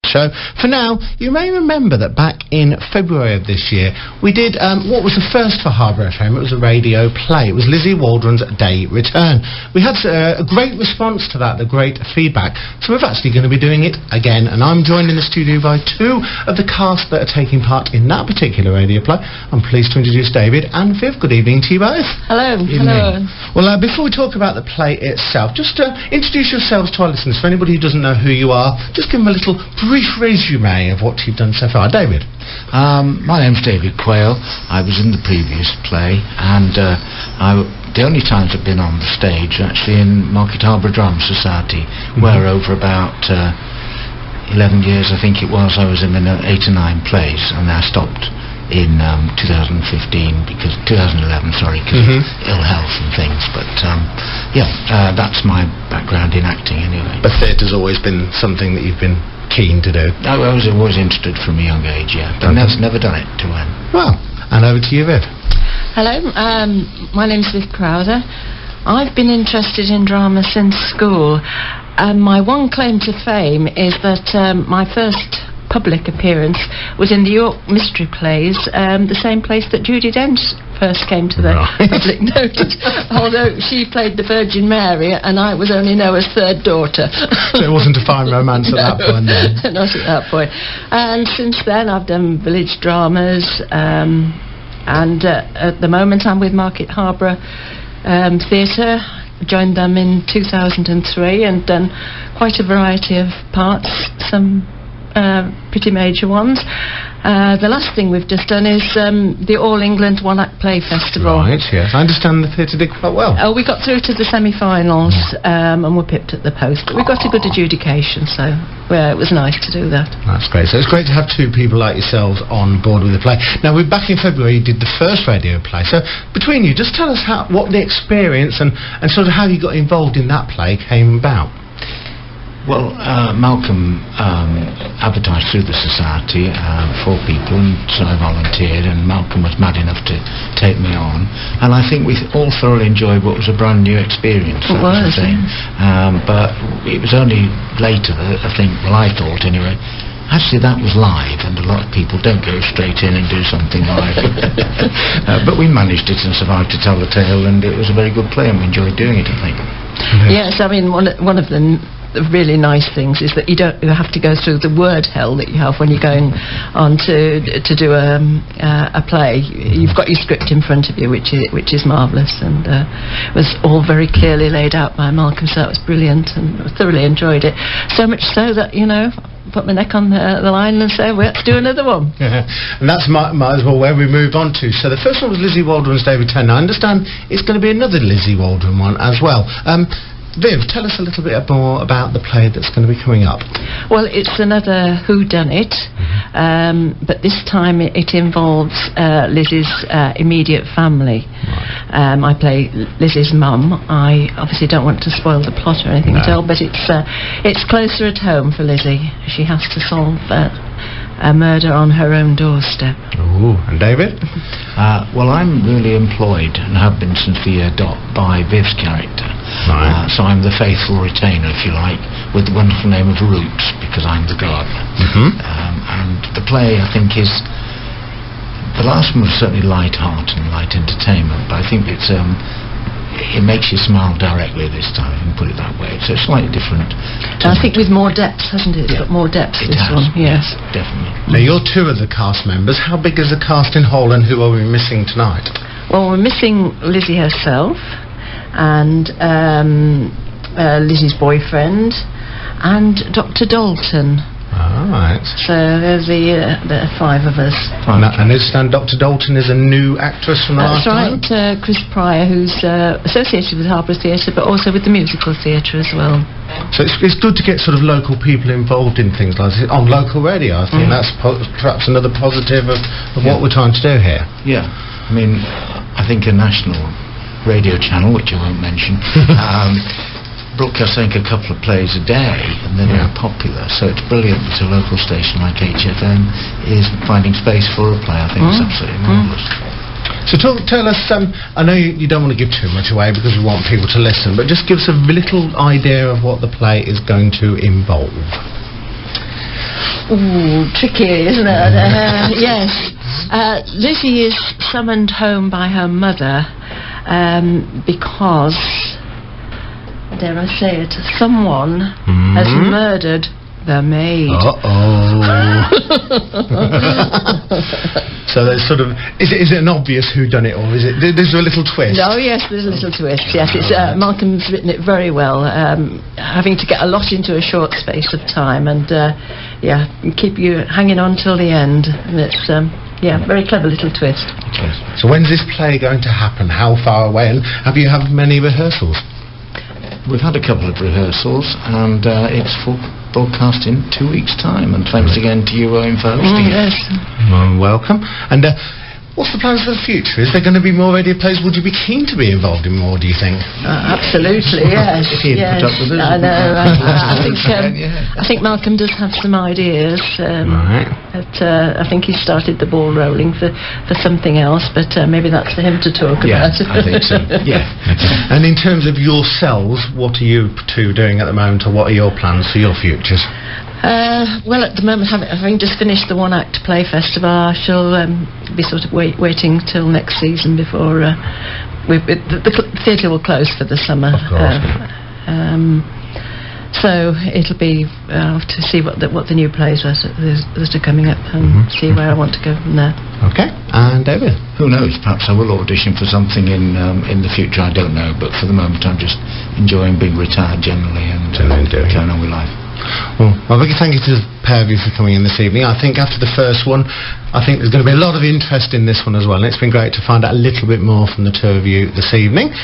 show. For now, you may remember that back in February of this year, we did what was the first for Harbour FM. It was a radio play. It was Lizzie Waldron's Day Return. We had a great response to that, the great feedback. So we're actually going to be doing it again, and I'm joined in the studio by two of the cast that are taking part in that particular radio play. I'm pleased to introduce David and Viv. Good evening to you both. Hello. Hello. Well, before we talk about the play itself, just introduce yourselves to our listeners. For anybody who doesn't know who you are, just give them a little brief resume of what you've done so far. David. My name's David Quayle. I was in the previous play, and the only times I've been on the stage are actually in Market Harbour Drama Society, where over about 11 years, I think it was, I was in 8 or 9 plays, and I stopped in 2011, because of ill health and things. But that's my background in acting anyway. But theatre's always been something that you've been keen to do. I was always interested from a young age, but never done it to end. Well, and over to you, Viv. Hello, my name's Viv Crowder. I've been interested in drama since school. My one claim to fame is that my first public appearance was in the York Mystery Plays, the same place that Judi Dench first came to the public notice, although she played the Virgin Mary and I was only Noah's third daughter. So it wasn't a fine romance at that point then? Not at that point. And since then I've done village dramas, and at the moment I'm with Market Harbour Theatre. Joined them in 2003 and done quite a variety of parts, some pretty major ones. The last thing we've just done is the All England One Act Play Festival. Right, yes. I understand the theatre did quite well. Oh, we got through to the semi-finals and were pipped at the post, but we got a good adjudication, so it was nice to do that. That's great. So it's great to have two people like yourselves on board with the play. Now, we're back in February, you did the first radio play. So between you, just tell us what the experience and sort of how you got involved in that play came about. Well, Malcolm advertised through the society for people, and so I volunteered, and Malcolm was mad enough to take me on, and I think we all thoroughly enjoyed what was a brand new experience. That was the thing. But it was only later that I think, well, I thought anyway, actually that was live, and a lot of people don't go straight in and do something live. But we managed it and survived to tell the tale, and it was a very good play, and we enjoyed doing it, I think. Yes, I mean, one of the really nice things is that you don't have to go through the word hell that you have when you're going on to do a play. You've got your script in front of you, which is marvellous, and it was all very clearly laid out by Malcolm, so that was brilliant, and I thoroughly enjoyed it. So much so that, put my neck on the line and say, well, let's do another one. And that's might as well where we move on to. So the first one was Lizzie Waldron's Day Return. Now, I understand it's going to be another Lizzie Waldron one as well. Viv, tell us a little bit more about the play that's going to be coming up. Well, it's another whodunit, but this time it involves Lizzie's immediate family. Right. I play Lizzie's mum. I obviously don't want to spoil the plot or anything at all, but it's closer at home for Lizzie. She has to solve a murder on her own doorstep. Ooh, and David? Well, I'm really employed, and have been since the year dot, by Viv's character. Right. So I'm the faithful retainer, if you like, with the wonderful name of Brookes, because I'm the gardener. And the play, I think, is... The last one was certainly light heart and light entertainment, but I think it's... it makes you smile directly this time, if you can put it that way. So it's slightly different. I think with more depth, hasn't it? It's got more depth, this one. Yes, definitely. Now, you're two of the cast members. How big is the cast in whole, and who are we missing tonight? Well, we're missing Lizzie herself, and Lizzie's boyfriend, and Dr. Dalton. All right. So there's the 5 of us. And I understand Dr. Dalton is a new actress from the last time? That's right, Chris Pryor, who's associated with Harbour Theatre, but also with the musical theatre as well. So it's good to get sort of local people involved in things like this, on local radio. I think that's perhaps another positive of what we're trying to do here. Yeah, I mean, I think a national radio channel, which I won't mention, broadcast, I think, a couple of plays a day, and they're very popular, so it's brilliant that a local station like HFM is finding space for a play. I think it's absolutely marvellous. So tell us, I know you don't want to give too much away because we want people to listen, but just give us a little idea of what the play is going to involve. Tricky, isn't it? Yes. Lizzie is summoned home by her mother because, dare I say it, someone has murdered the maid. So there's sort of, is it an obvious whodunit, or is it, there's a little twist? No, yes, there's a little twist. Yes, it's Malcolm's written it very well, having to get a lot into a short space of time, and keep you hanging on till the end. And it's very clever little twist. So when's this play going to happen? How far away? And have you had many rehearsals? We've had a couple of rehearsals, and it's for broadcast in 2 weeks' time. And thanks again to you, Owen, for hosting it. Yes. Welcome. And what's the plans for the future? Is there going to be more radio plays? Would you be keen to be involved in more, do you think? Absolutely, yes. If he'd put up with it. I know. I think Malcolm does have some ideas. Right. I think he started the ball rolling for something else, but maybe that's for him to talk about. I think so. Yeah. And in terms of yourselves, what are you two doing at the moment, or what are your plans for your futures? Well, at the moment, having just finished the one-act play festival, I shall be sort of waiting till next season before the theatre will close for the summer. Of course. So it'll be to see what the new plays that are coming up, and see where I want to go from there. Okay. And David? Who knows? Perhaps I will audition for something in the future. I don't know. But for the moment, I'm just enjoying being retired generally and carrying on with life. Well, a big thank you to the pair of you for coming in this evening. I think after the first one, I think there's going to be a lot of interest in this one as well, and it's been great to find out a little bit more from the two of you this evening.